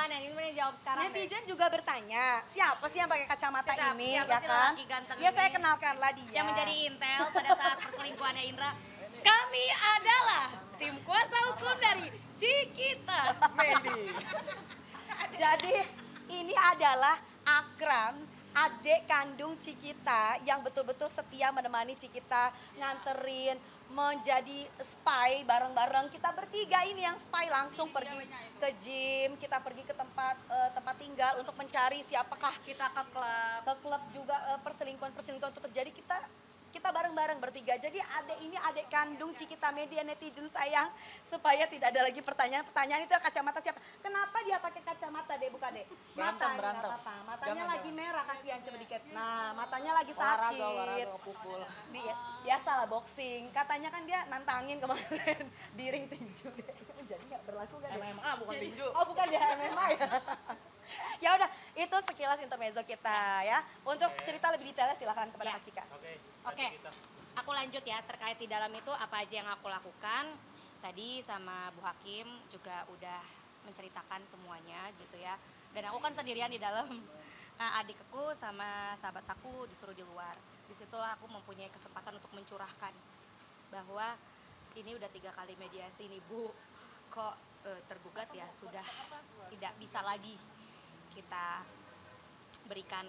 jawabannya, ini jawab sekarang. Netizen juga bertanya, siapa sih yang pakai kacamata ini, Siapa ya sih kan? lelaki ganteng Ya ini? saya kenalkanlah dia. Yang menjadi intel pada saat perselingkuhannya Indra. Kami adalah tim kuasa hukum dari Cikita. Jadi ini adalah Akram, adik kandung Cikita yang betul-betul setia menemani Cikita, nganterin, menjadi spy bareng-bareng. Kita bertiga ini yang spy langsung pergi ke gym, kita pergi ke tempat tempat tinggal untuk mencari siapakah Kita ke klub juga perselingkuhan itu terjadi. Kita bareng-bareng bertiga. Jadi ini adik kandung Cikita Media. Netizen sayang supaya tidak ada lagi pertanyaan itu kacamata siapa? Kenapa dia pakai kacamata, Dek? Buka, Dek. Berantem. Apa-apa. Matanya Jangan, lagi merah, kasihan coba dikit. Nah, matanya lagi Olahraga sakit. pukul. Biasalah boxing. Katanya kan dia nantangin kemarin di ring tinju, Dek. Jadi nggak berlaku kan? Dek? MMA bukan tinju. Oh, bukan dia MMA ya. Ya udah, itu sekilas intermezzo kita ya. Untuk cerita lebih detailnya silakan kepada Ya. Kak Cika. Oke, aku lanjut ya terkait di dalam itu apa aja yang aku lakukan. Tadi sama Bu Hakim juga udah menceritakan semuanya gitu ya. Dan aku kan sendirian di dalam. Nah, adikku sama sahabat aku disuruh di luar. Disitulah aku mempunyai kesempatan untuk mencurahkan bahwa ini udah 3 kali mediasi nih Bu. Kok tergugat ya sudah tidak bisa lagi kita berikan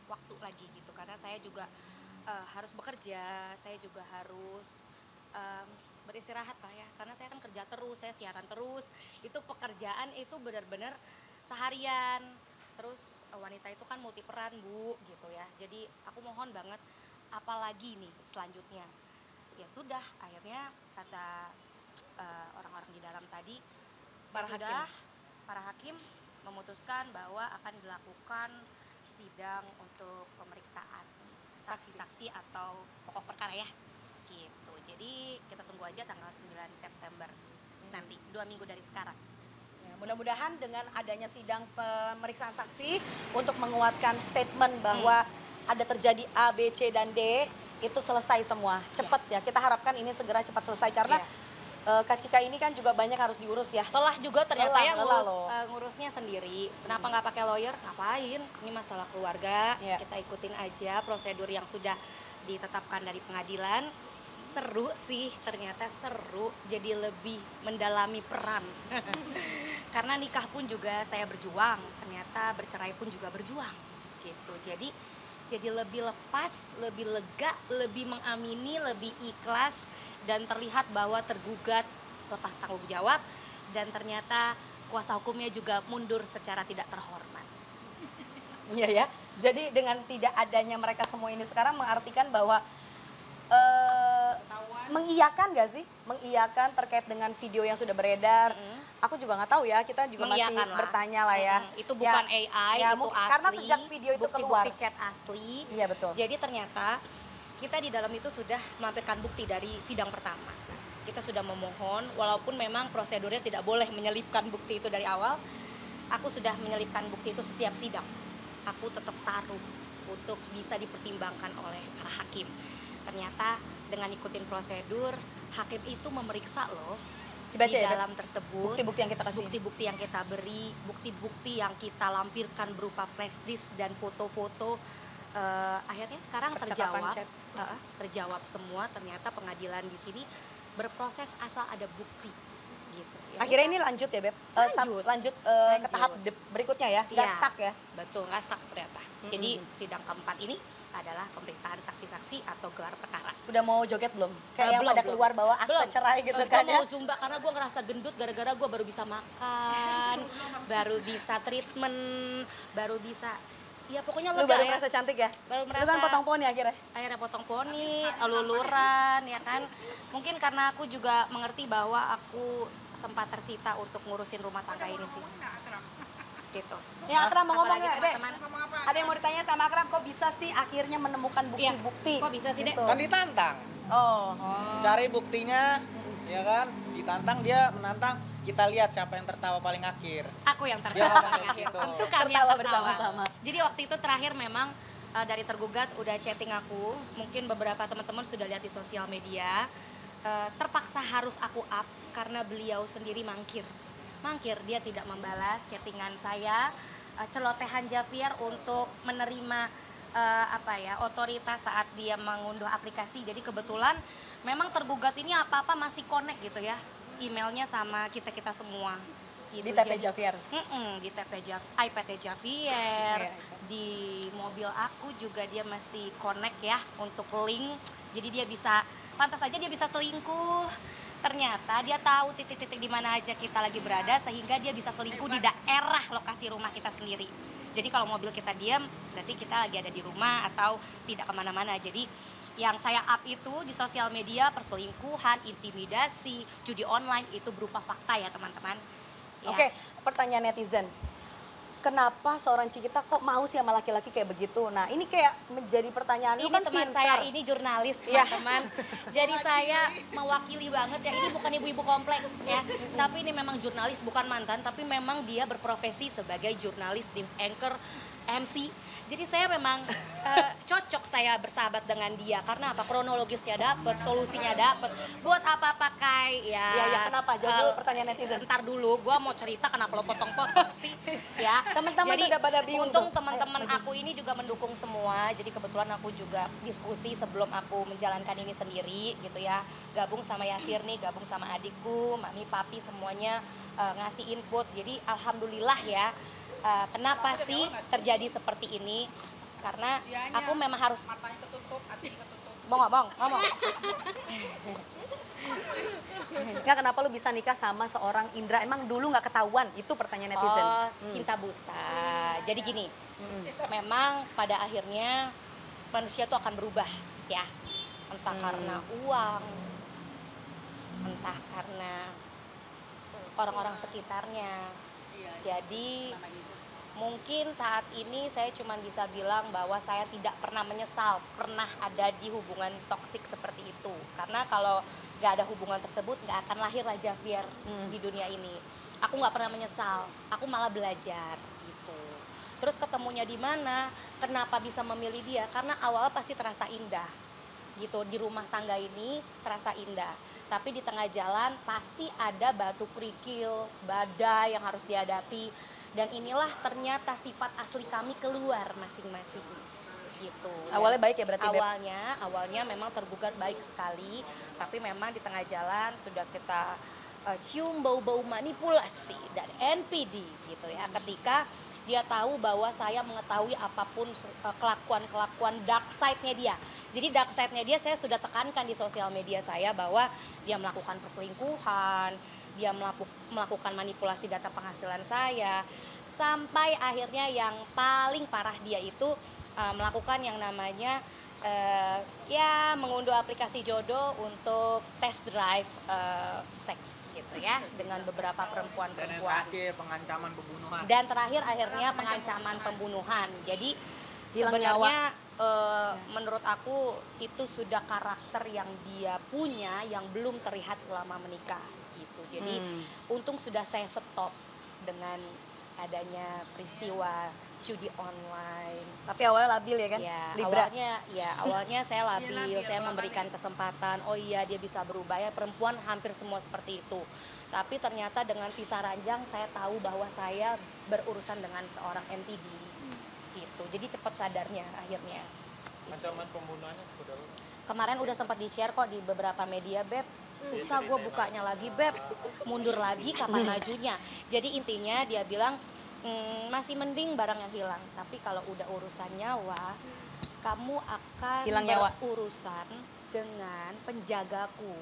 waktu lagi gitu. Karena saya juga harus bekerja, saya juga harus beristirahat lah ya, karena saya kan kerja terus, saya siaran terus, itu pekerjaan itu benar-benar seharian, terus wanita itu kan multi peran Bu gitu ya, jadi aku mohon banget apalagi nih selanjutnya. Ya sudah, akhirnya kata orang-orang di dalam tadi, para hakim memutuskan bahwa akan dilakukan sidang untuk pemeriksaan saksi-saksi atau pokok perkara ya gitu. Jadi kita tunggu aja tanggal 9 September nanti, 2 minggu dari sekarang. Ya, mudah-mudahan dengan adanya sidang pemeriksaan saksi untuk menguatkan statement bahwa ada terjadi A, B, C, dan D itu selesai semua cepat ya. Kita harapkan ini segera cepat selesai karena Kak Cika ini kan juga banyak harus diurus ya. Lelah juga ternyata ya lelah ngurusnya sendiri. Kenapa nggak pakai lawyer? Ngapain? Ini masalah keluarga. Kita ikutin aja prosedur yang sudah ditetapkan dari pengadilan. Seru sih, ternyata seru. Jadi lebih mendalami peran. Karena nikah pun juga saya berjuang. Ternyata bercerai pun juga berjuang. Gitu. Jadi lebih lepas, lebih lega, lebih mengamini, lebih ikhlas. Dan terlihat bahwa tergugat lepas tanggung jawab dan ternyata kuasa hukumnya juga mundur secara tidak terhormat. Iya ya, jadi dengan tidak adanya mereka semua ini sekarang mengartikan bahwa mengiyakan gak sih? Mengiyakan terkait dengan video yang sudah beredar. Aku juga nggak tahu ya, kita juga masih bertanya lah ya. Itu bukan AI, ya, itu asli. Karena sejak video itu keluar. Bukti chat asli. Iya betul. Jadi ternyata kita di dalam itu sudah melampirkan bukti dari sidang pertama. Kita sudah memohon, walaupun memang prosedurnya tidak boleh menyelipkan bukti itu dari awal. Aku sudah menyelipkan bukti itu setiap sidang. Aku tetap taruh untuk bisa dipertimbangkan oleh para hakim. Ternyata dengan ikutin prosedur, hakim itu memeriksa loh dibaca di ya, dalam tersebut. Bukti-bukti yang kita kasih. Bukti-bukti yang kita beri, bukti-bukti yang kita lampirkan berupa flash disk dan foto-foto. Akhirnya sekarang terjawab semua. Ternyata pengadilan di sini berproses asal ada bukti gitu ya. Akhirnya ini lanjut ya Beb, lanjut ke tahap berikutnya ya, nggak stuck ya. Betul, nggak stuck ternyata. Jadi sidang keempat ini adalah pemeriksaan saksi-saksi atau gelar perkara. Udah mau joget belum? Kayak yang pada keluar bawa akta cerai gitu kan ya? Gue mau zumba karena gue ngerasa gendut gara-gara gue baru bisa makan, baru bisa treatment, baru bisa. Ya pokoknya lu baru merasa cantik ya? Baru merasa. Lu kan potong poni akhirnya? Akhirnya potong poni, luluran ya kan. Mungkin karena aku juga mengerti bahwa aku sempat tersita untuk ngurusin rumah tangga ini sih. Gitu. Ya Akram mau ngomong nggak, Dek? Ngomong apa? Ada yang mau ditanya sama Akram, kok bisa sih akhirnya menemukan bukti-bukti? Kok bisa sih, Dek? Kan ditantang. Oh. Cari buktinya, ya kan? Ditantang, dia menantang. Kita lihat siapa yang tertawa paling akhir. Aku yang Dia tertawa ngomong paling kayak akhir. gitu. Tentu kami yang Tertawa tertawa. bersama-sama. Jadi waktu itu terakhir memang dari tergugat udah chatting aku. Mungkin beberapa teman-teman sudah lihat di sosial media. Terpaksa harus aku up karena beliau sendiri mangkir. mangkir, dia tidak membalas chattingan saya, celotehan Javier untuk menerima otoritas saat dia mengunduh aplikasi. Jadi kebetulan memang tergugat ini apa-apa masih connect gitu ya, emailnya sama kita-kita semua. Gitu. Di TP Jadi, Javier? Di TP iPad-nya Javier, Iya, di mobil aku juga dia masih connect ya untuk link. Jadi dia bisa, pantas saja dia bisa selingkuh. Ternyata dia tahu titik-titik di mana aja kita lagi berada sehingga dia bisa selingkuh di daerah lokasi rumah kita sendiri. Jadi kalau mobil kita diam, berarti kita lagi ada di rumah atau tidak kemana-mana. Jadi yang saya up itu di sosial media, perselingkuhan, intimidasi, judi online itu berupa fakta ya teman-teman. Ya. Oke, pertanyaan netizen. Kenapa seorang Cikita kok mau sih sama laki-laki kayak begitu? Nah, ini kayak menjadi pertanyaan. Lu Ini kan teman pintar. saya ini jurnalis Iya. teman-teman. Jadi saya mewakili banget ya. Ini bukan ibu-ibu komplek ya. Tapi ini memang jurnalis, bukan mantan. Tapi memang dia berprofesi sebagai jurnalis, news anchor, MC. Jadi saya memang cocok saya bersahabat dengan dia. Karena apa? Kronologisnya dapet, solusinya dapet. Buat apa pakai ya? Iya, kenapa? Jawab dulu pertanyaan netizen. Ntar dulu, gue mau cerita kenapa lo potong-potong sih, ya. Teman-teman Jadi, tuh udah pada bingung untung tuh. teman-teman aku ini juga mendukung semua. Jadi kebetulan aku juga diskusi sebelum aku menjalankan ini sendiri, gitu ya. Gabung sama Yasir nih, gabung sama adikku, mami, papi semuanya ngasih input. Jadi alhamdulillah ya. Kenapa sih terjadi seperti ini? Karena aku memang harus Matanya ketutup, hatinya ketutup. ngomong. Nggak, kenapa lu bisa nikah sama seorang Indra? Emang dulu nggak ketahuan? Itu pertanyaan netizen. Oh, cinta buta. Jadi gini, memang pada akhirnya manusia itu akan berubah ya. Entah karena uang, entah karena orang-orang sekitarnya. Jadi mungkin saat ini saya cuma bisa bilang bahwa saya tidak pernah menyesal pernah ada di hubungan toksik seperti itu. Karena kalau nggak ada hubungan tersebut nggak akan lahirlah Javier di dunia ini. Aku nggak pernah menyesal, aku malah belajar gitu. Terus ketemunya di mana? Kenapa bisa memilih dia? Karena awal pasti terasa indah gitu, di rumah tangga ini terasa indah. Tapi di tengah jalan pasti ada batu kerikil, badai yang harus dihadapi. Dan inilah ternyata sifat asli kami keluar masing-masing gitu. Awalnya baik ya berarti, Beb? Awalnya memang tergugat baik sekali, tapi memang di tengah jalan sudah kita cium bau-bau manipulasi dan NPD gitu ya. Ketika dia tahu bahwa saya mengetahui apapun kelakuan-kelakuan dark side-nya dia. Jadi dark side-nya dia saya sudah tekankan di sosial media saya bahwa dia melakukan perselingkuhan, dia melakukan manipulasi data penghasilan saya, sampai akhirnya yang paling parah dia itu melakukan yang namanya mengunduh aplikasi jodoh untuk test drive seks gitu ya dengan beberapa Dan yang perempuan-perempuan. terakhir pengancaman pembunuhan. Dan terakhir akhirnya pengancaman pembunuhan. Jadi Hilang sebenarnya menurut aku itu sudah karakter yang dia punya yang belum terlihat selama menikah gitu. Jadi untung sudah saya stop dengan adanya peristiwa judi online. Tapi awalnya labil ya kan? Ya, Libra. awalnya saya labil, labil, saya kalau memberikan kesempatan. Oh iya, dia bisa berubah ya. Perempuan hampir semua seperti itu. Tapi ternyata dengan pisah ranjang saya tahu bahwa saya berurusan dengan seorang MPD. Gitu. Jadi cepat sadarnya akhirnya. Ancaman pembunuhannya sudah Kemarin udah sempat di-share kok di beberapa media, Beb. Susah gue bukanya lagi, Beb. Mundur lagi kapan majunya. Jadi intinya dia bilang masih mending barang yang hilang. Tapi kalau udah urusan nyawa, kamu akan Hilang nyawa. berurusan dengan penjagaku.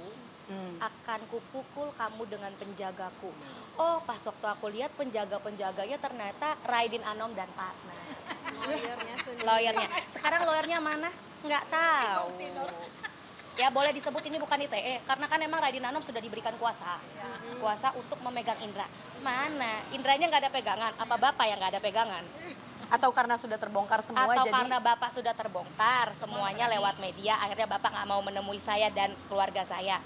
Akan kupukul kamu dengan penjagaku. Oh, pas waktu aku lihat penjaga-penjaganya ternyata Raidin Anom dan partner. Lawyernya. Sekarang lawyernya mana? Nggak tahu. Ya boleh disebut ini bukan ITE, karena kan emang Raidin Anom sudah diberikan kuasa. Kuasa untuk memegang Indra. Mana? Indranya nggak ada pegangan, apa Bapak yang nggak ada pegangan? Atau karena sudah terbongkar semua Atau jadi karena Bapak sudah terbongkar semuanya lewat media, akhirnya Bapak nggak mau menemui saya dan keluarga saya.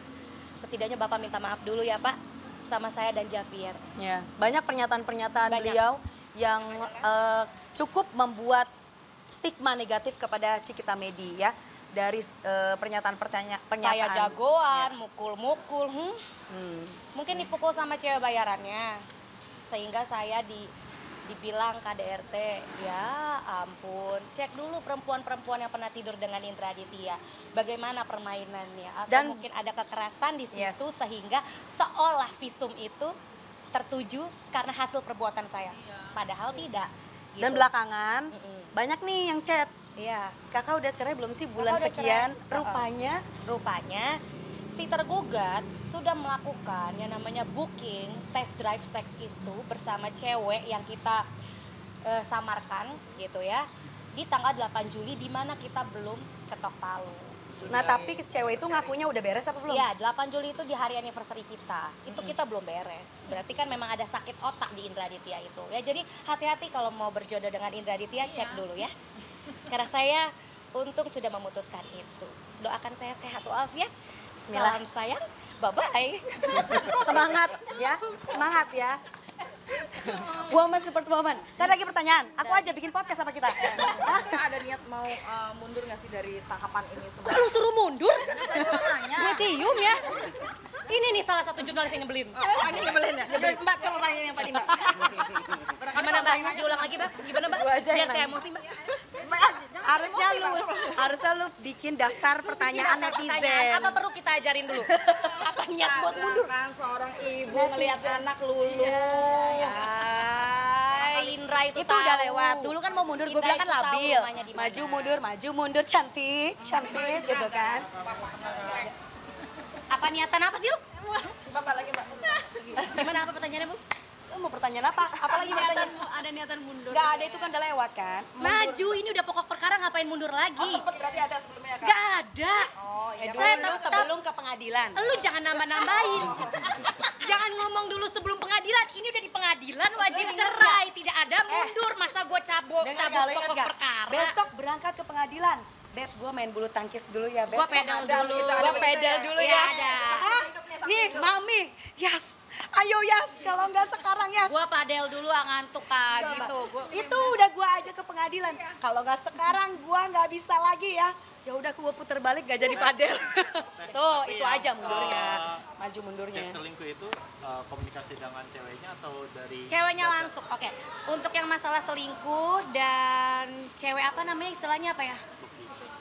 Setidaknya Bapak minta maaf dulu ya Pak, sama saya dan Javier. ya, banyak pernyataan-pernyataan Banyak. beliau yang cukup membuat stigma negatif kepada Cikita Medi ya. Dari pernyataan. Saya jagoan, mukul-mukul, Mungkin dipukul sama cewek bayarannya. sehingga saya dibilang KDRT, ya ampun, cek dulu perempuan-perempuan yang pernah tidur dengan Indra Aditya, bagaimana permainannya, atau Dan- mungkin ada kekerasan di situ Yes. sehingga seolah visum itu tertuju karena hasil perbuatan saya, padahal tidak. Dan gitu. belakangan Mm-mm. banyak nih yang chat, Iya, kakak udah cerai belum sih bulan Kakak udah sekian? cerai. Rupanya si tergugat sudah melakukan yang namanya booking test drive seks itu bersama cewek yang kita samarkan gitu ya di tanggal 8 Juli di mana kita belum ketok palu. nah tapi cewek itu ngakunya udah beres apa belum? Iya, 8 Juli itu di hari anniversary kita. Itu kita belum beres. Berarti kan memang ada sakit otak di Indra Aditya itu. Ya jadi hati-hati kalau mau berjodoh dengan Indra Aditya, cek dulu ya. Karena saya untung sudah memutuskan itu. Doakan saya sehat walafiat. Bismillah. Salam sayang. Bye-bye. Semangat ya, semangat ya. Woman support woman. Gak ada lagi pertanyaan. Aku aja bikin podcast sama kita. Hah? Ada niat mau mundur nggak sih dari tahapan ini semua? Kalau suruh mundur, Saya cuma nanya. gue cium ya. Ini nih salah satu jurnalis yang nyebelin. Oh, ini nyebelin ya? Mbak, kalau tanya yang tadi Mbak. Gimana Mbak? Diulang lagi Mbak? Gimana Mbak? Gua aja yang Biar saya nanya. emosi Mbak. Harusnya lu bikin daftar pertanyaan Pertanyaan, netizen. apa perlu kita ajarin dulu? Apa niat buat Ada mundur? kan seorang ibu ngelihat anak lulu. Ya, Indra itu Itu udah lewat. Dulu kan mau mundur, gue Indra bilang kan itu tahu labil. rumahnya di mana. Maju mundur, cantik, cantik gitu kan. Apa niatan apa sih lu? Bapak lagi Mbak. Gimana apa pertanyaannya Bu? Lu mau pertanyaan apa? Apalagi mau tanya? Ada niatan mundur. Gak ada, itu kan udah lewat kan. Maju, ini udah pokok perkara, ngapain mundur lagi? Sempet berarti ada sebelumnya kan? Gak ada. Oh iya. Saya Dulu tetap- sebelum ke pengadilan. Lu jangan nambah-nambahin. Jangan ngomong dulu sebelum pengadilan. Ini udah di pengadilan wajib cerai, tidak ada mundur. Masa gue cabut Dengar cabut gak, lu ingat pokok gak? perkara. Besok berangkat ke pengadilan. Beb, gue main bulu tangkis dulu ya, Beb. Gue pedal dulu. Gue pedal dulu Iya, ya. ada. Hah? Nih, Mami. Yes. Ayo Yas, kalau nggak sekarang Yas. Gue padel dulu ngantuk Kak Coba. gitu. Itu udah gua aja ke pengadilan. Kalau nggak sekarang gua nggak bisa lagi ya. Ya udah gua puter balik gak jadi padel. Tuh, Tapi itu yang, aja mundurnya. eh, Maju mundurnya. Cek selingkuh itu komunikasi dengan ceweknya atau dari Ceweknya langsung, oke. Untuk yang masalah selingkuh dan cewek apa namanya istilahnya apa ya?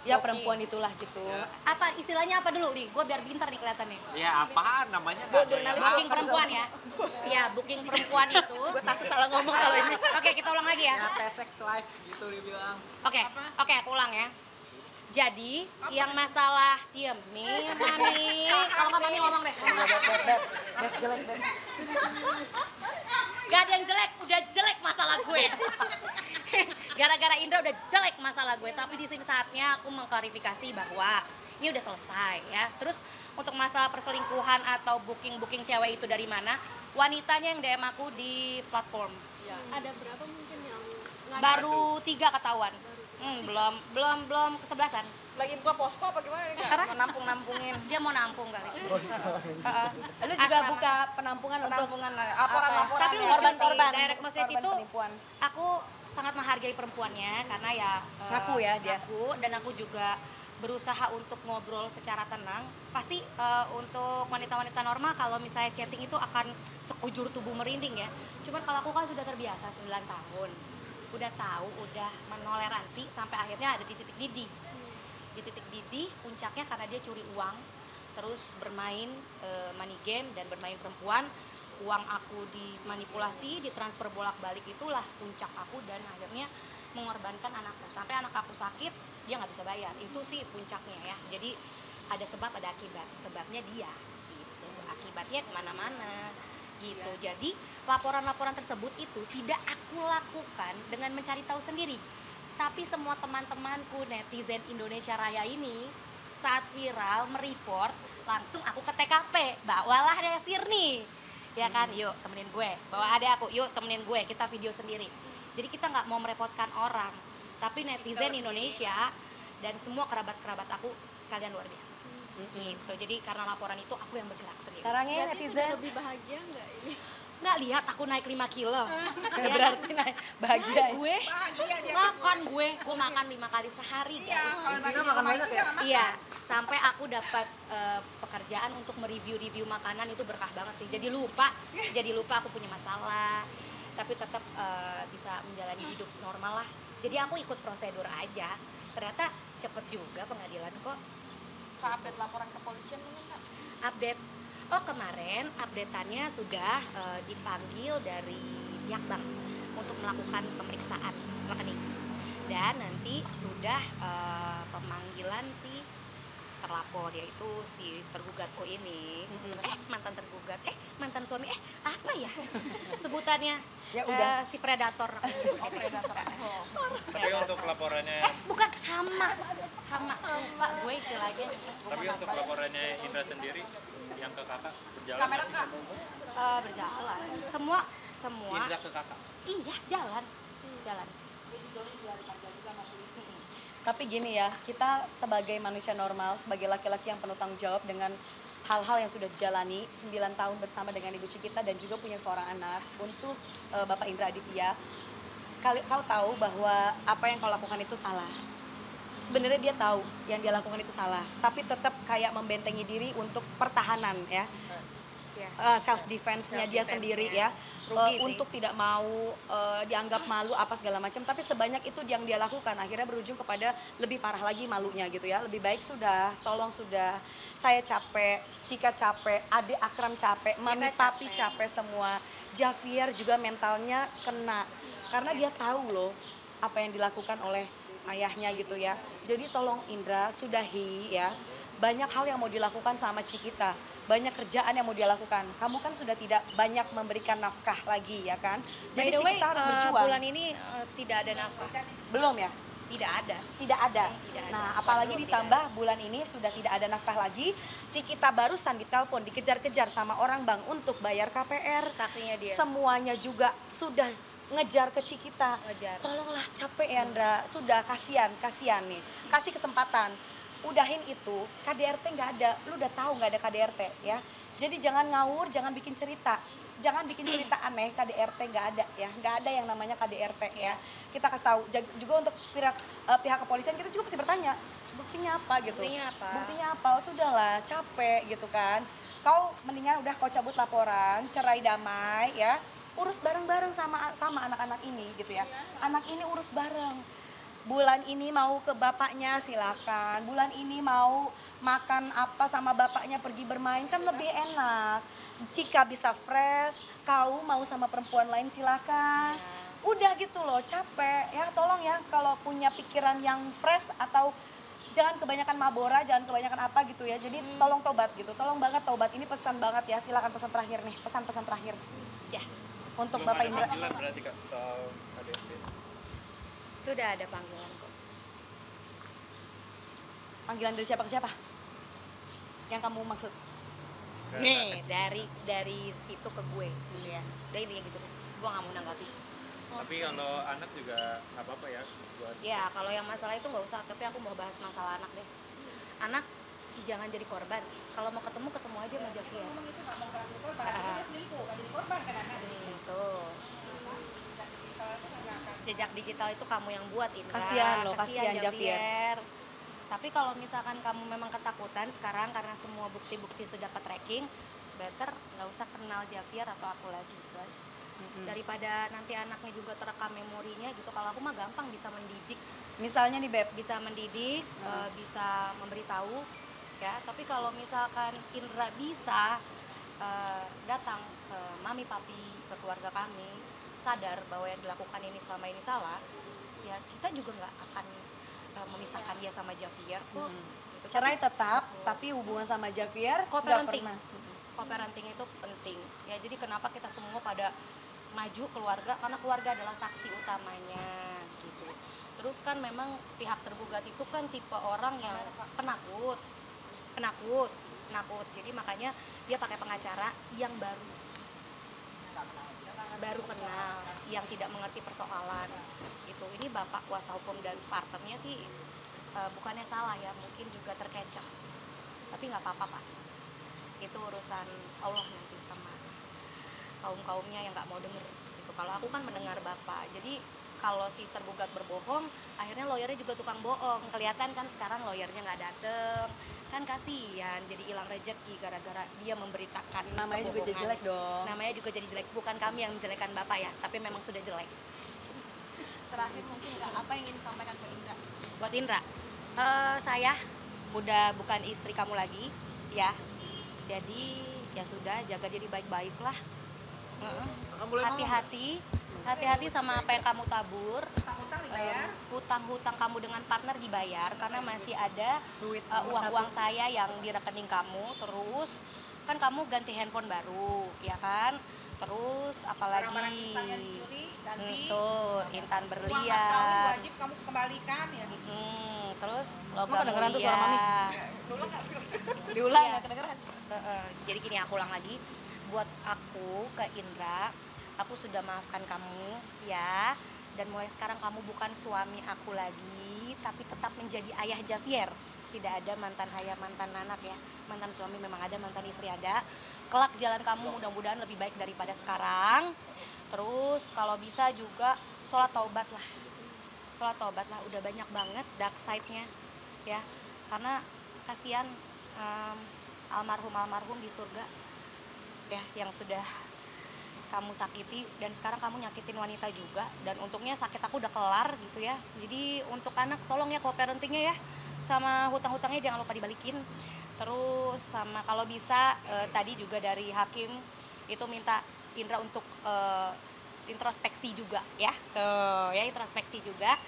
Ya perempuan itulah gitu. Apa istilahnya apa dulu nih? Gue biar pintar nih kelihatannya. Ya apaan namanya? Bu, nggak ada jurnalis yang- Booking perempuan ya. Iya, booking perempuan itu. Gue takut salah ngomong kalau ini. Oke, kita ulang lagi ya. tes sex life gitu dibilang. Oke, aku ulang ya. Jadi, yang masalah diem nih, Mami. Kalau nggak Mami ngomong deh. Beb, jelek, Beb. Gak ada yang jelek, udah jelek masalah gue. Gara-gara Indra udah jelek masalah gue, tapi di sini saatnya aku mengklarifikasi bahwa ini udah selesai ya. Terus untuk masalah perselingkuhan atau booking cewek itu dari mana? Wanitanya yang DM aku di platform. Ada berapa mungkin yang Baru 3 ketahuan. Belum kesebelasan. Lagi buka posko apa gimana nih Kak? Apa? Menampung-nampungin. Dia mau nampung kali. Heeh. Lu juga Asrama. buka penampungan untuk Penampungan, laporan-laporan. Tapi ya. lucu korban-korban. sih, direct message korban itu penipuan. aku sangat menghargai perempuannya karena ya Ngaku ya dia. ngaku, dan aku juga berusaha untuk ngobrol secara tenang. Pasti untuk wanita-wanita normal kalau misalnya chatting itu akan sekujur tubuh merinding ya. Cuman kalau aku kan sudah terbiasa 9 tahun. Udah tahu, udah menoleransi sampai akhirnya ada di titik didih. Di titik didih puncaknya karena dia curi uang, terus bermain money game dan bermain perempuan. Uang aku dimanipulasi, ditransfer bolak-balik, itulah puncak aku dan akhirnya mengorbankan anakku. Sampai anak aku sakit, dia nggak bisa bayar. Itu sih puncaknya ya. Jadi ada sebab, ada akibat. Sebabnya dia, gitu. Akibatnya kemana-mana, gitu. Jadi laporan-laporan tersebut itu tidak aku lakukan dengan mencari tahu sendiri. Tapi semua teman-temanku netizen Indonesia Raya ini saat viral mereport, langsung aku ke TKP, bawalah Desir nih. Ya kan, yuk temenin gue, bawa adek aku, yuk temenin gue, kita video sendiri. Jadi kita nggak mau merepotkan orang, tapi netizen Indonesia dan semua kerabat-kerabat aku, kalian luar biasa. Gitu. Jadi karena laporan itu aku yang bergerak sendiri. Sarangnya berarti sudah netizen. lebih bahagia nggak ini? Nggak lihat aku naik 5 kilo. Ya, Berarti naik bahagia ya. gue makan gue makan 5 kali sehari guys. Cina makan banyak ya? Iya, sampai aku dapat pekerjaan untuk mereview makanan itu berkah banget sih. Jadi lupa aku punya masalah, tapi tetap bisa menjalani hidup normal lah. Jadi aku ikut prosedur aja. Ternyata cepet juga pengadilan kok. Kak, update laporan kepolisian ini Kak? Update. Oh, kemarin updateannya sudah dipanggil dari pihak bank untuk melakukan pemeriksaan rekening. Dan nanti sudah pemanggilan si terlapor, yaitu si tergugatku ini. Mantan tergugat, mantan suami, apa ya sebutannya? Ya udah. Si predator. Tapi untuk laporannya, Bukan hama Pak, gue istilahnya. tapi untuk laporannya Indra sendiri yang ke kakak berjalan Kamera nggak Kak. sih? Berjalan. Semua Indra ke kakak. iya jalan. Tapi gini ya, kita sebagai manusia normal, sebagai laki-laki yang penuh tanggung jawab dengan hal-hal yang sudah dijalani 9 tahun bersama dengan Ibu Cikita dan juga punya seorang anak. Untuk Bapak Indra Aditya, kau tahu bahwa apa yang kau lakukan itu salah. Sebenarnya dia tahu yang dia lakukan itu salah, tapi tetap kayak membentengi diri untuk pertahanan ya. Self defense-nya dia sendiri ya. Rugi sih. Untuk tidak mau dianggap malu apa segala macam, tapi sebanyak itu yang dia lakukan akhirnya berujung kepada lebih parah lagi malunya gitu ya. Lebih baik sudah, tolong sudah, saya capek, Cika capek, adik Akram capek, mami papi capek semua. Javier juga mentalnya kena karena dia tahu loh apa yang dilakukan oleh ayahnya gitu ya. Jadi tolong Indra sudahi ya. Banyak hal yang mau dilakukan sama Cikita, banyak kerjaan yang mau dia lakukan. Kamu kan sudah tidak banyak memberikan nafkah lagi ya kan. By Jadi the way, Cikita harus berjuang. bulan ini tidak ada nafkah. Belum ya? Tidak ada. Tidak ada. Tidak ada. Nah, Bulan apalagi belum, ditambah bulan ini sudah tidak ada nafkah lagi. Cikita barusan ditelepon, dikejar-kejar sama orang bank untuk bayar KPR. Saksinya dia. Semuanya juga sudah ngejar ke Cikita. Ngejar. Tolonglah, capek ya Andra. Sudah, kasihan nih. Kasih kesempatan. Udahin itu, KDRT nggak ada. Lu udah tahu nggak ada KDRT ya. Jadi jangan ngawur, jangan bikin cerita. Jangan bikin cerita aneh, KDRT nggak ada ya. Nggak ada yang namanya KDRT ya. Kita kasih tahu. Juga untuk pihak kepolisian kita juga pasti bertanya, buktinya apa gitu. Buktinya apa? Oh, sudahlah, capek gitu kan. Kau mendingan udah kau cabut laporan, cerai damai ya. Urus bareng-bareng sama anak-anak ini gitu ya. Anak ini urus bareng. Bulan ini mau ke bapaknya silakan. Bulan ini mau makan apa sama bapaknya, pergi bermain kan lebih enak. Jika bisa fresh, kau mau sama perempuan lain silakan. Udah gitu loh, capek ya. Tolong ya kalau punya pikiran yang fresh atau jangan kebanyakan mabora, jangan kebanyakan apa gitu ya. Jadi tolong tobat gitu. Tolong banget tobat. Ini pesan banget ya. Silakan pesan terakhir nih, pesan-pesan terakhir. Ya. Untuk Belum Bapak ada Indra. panggilan berarti Kak soal KDRT. Sudah ada panggilan kok. Panggilan dari siapa ke siapa? Yang kamu maksud? Nih, dari situ ke gue. Iya. Udah intinya gitu. Gue nggak mau nanggapi. Tapi kalau anak juga nggak apa-apa ya buat Ya, kalau yang masalah itu nggak usah. Tapi aku mau bahas masalah anak deh. Anak jangan jadi korban. Kalau mau ketemu aja sama Javier. Itu nggak mau berani korban, dia selingkuh, nggak jadi korban kan anak. Itu. Jejak digital itu kamu yang buat, Indra. Kasihan loh, kasihan Javier. Tapi kalau misalkan kamu memang ketakutan sekarang karena semua bukti-bukti sudah ke tracking, better nggak usah kenal Javier atau aku lagi gitu aja. Daripada nanti anaknya juga terekam memorinya gitu. Kalau aku mah gampang bisa mendidik, Misalnya nih Beb, bisa mendidik, bisa memberitahu ya. Tapi kalau misalkan Indra bisa datang ke mami papi, ke keluarga kami, sadar bahwa yang dilakukan ini selama ini salah, ya kita juga nggak akan memisahkan dia sama Javier kok. Gitu. cerai tetap, tapi hubungan sama Javier nggak Co-parenting. pernah. Co-parenting itu penting. Ya jadi kenapa kita semua pada maju keluarga, karena keluarga adalah saksi utamanya gitu. Terus kan memang pihak tergugat itu kan tipe orang yang penakut. Jadi makanya dia pakai pengacara yang baru kenal, yang tidak mengerti persoalan gitu. Ini bapak kuasa hukum dan partnernya sih bukannya salah ya, mungkin juga terkecoh, tapi nggak apa-apa Pak, itu urusan Allah nanti sama kaumnya yang nggak mau denger gitu. Kalau aku kan mendengar bapak, jadi kalau si tergugat berbohong, akhirnya lawyernya juga tukang bohong. Kelihatan kan sekarang lawyernya nggak dateng, kan kasihan, jadi hilang rezeki gara-gara dia memberitakan Namanya juga jadi kebohongan. jelek dong. Namanya juga jadi jelek, bukan kami yang menjelekkan Bapak ya, tapi memang sudah jelek. Terakhir mungkin nggak apa yang ingin disampaikan ke Indra? Buat Indra, saya udah bukan istri kamu lagi, ya. Jadi ya sudah, jaga diri baik-baik lah. Kakak boleh ngomong? Hati-hati sama apa yang kamu tabur. Utang dibayar. Hutang-hutang kamu dengan partner dibayar karena masih ada Duit uang-uang saya yang di rekening kamu. Terus kan kamu ganti handphone baru, ya kan? Terus Barang-barang apalagi Intan yang dicuri ganti. tuh Intan Uang mas kawin berlian. wajib kamu kembalikan ya. Terus Emang logam kedengeran tuh suara mulia. Diulang Iya. nggak kedengeran. Jadi gini, aku ulang lagi. Buat aku ke Indra, aku sudah maafkan kamu ya. Dan mulai sekarang kamu bukan suami aku lagi, tapi tetap menjadi ayah Javier. Tidak ada mantan ayah, mantan anak ya. Mantan suami memang ada, mantan istri ada. Kelak jalan kamu mudah-mudahan lebih baik daripada sekarang. Terus kalau bisa juga sholat taubat lah. Sholat taubat lah, udah banyak banget dark side-nya ya. Karena kasihan almarhum di surga ya, yang sudah kamu sakiti, dan sekarang kamu nyakitin wanita juga, dan untungnya sakit aku udah kelar gitu ya. Jadi untuk anak tolong ya co-parentingnya ya, sama hutang-hutangnya jangan lupa dibalikin. Terus sama kalau bisa tadi juga dari hakim itu minta Indra untuk introspeksi juga ya. Tuh ya, introspeksi juga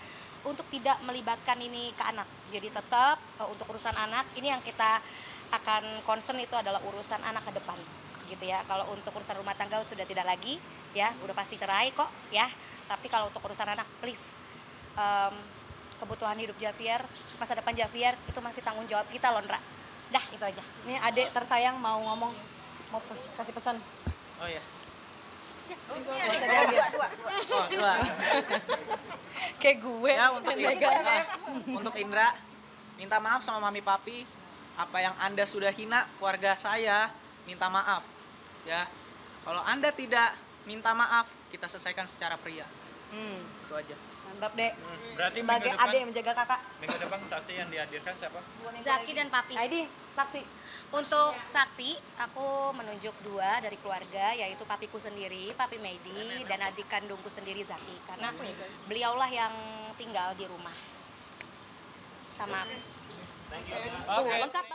untuk tidak melibatkan ini ke anak. Jadi tetap untuk urusan anak ini yang kita akan concern itu adalah urusan anak ke depan gitu ya. Kalau untuk urusan rumah tangga sudah tidak lagi ya, udah pasti cerai kok ya. Tapi kalau untuk urusan anak please, kebutuhan hidup Javier, masa depan Javier itu masih tanggung jawab kita loh, Ndra. Dah, itu aja. Nih adek tersayang mau ngomong, mau kasih pesan. Oh iya. Dua. Oh, dua. Kayak gue. Ya untuk yang megang. untuk Indra, minta maaf sama mami papi. Apa yang Anda sudah hina keluarga saya, minta maaf. Ya. Kalau Anda tidak minta maaf, kita selesaikan secara pria. Itu aja. Mantap dek. Berarti Sebagai minggu depan, adek yang menjaga kakak. minggu depan saksi yang dihadirkan siapa? Zaki dan Papi. Heidi, saksi. Untuk saksi, aku menunjuk 2 dari keluarga, yaitu papiku sendiri, Papi Medi, dan adik kandungku sendiri Zaki. Karena beliaulah yang tinggal di rumah sama aku. Tuh, lengkap.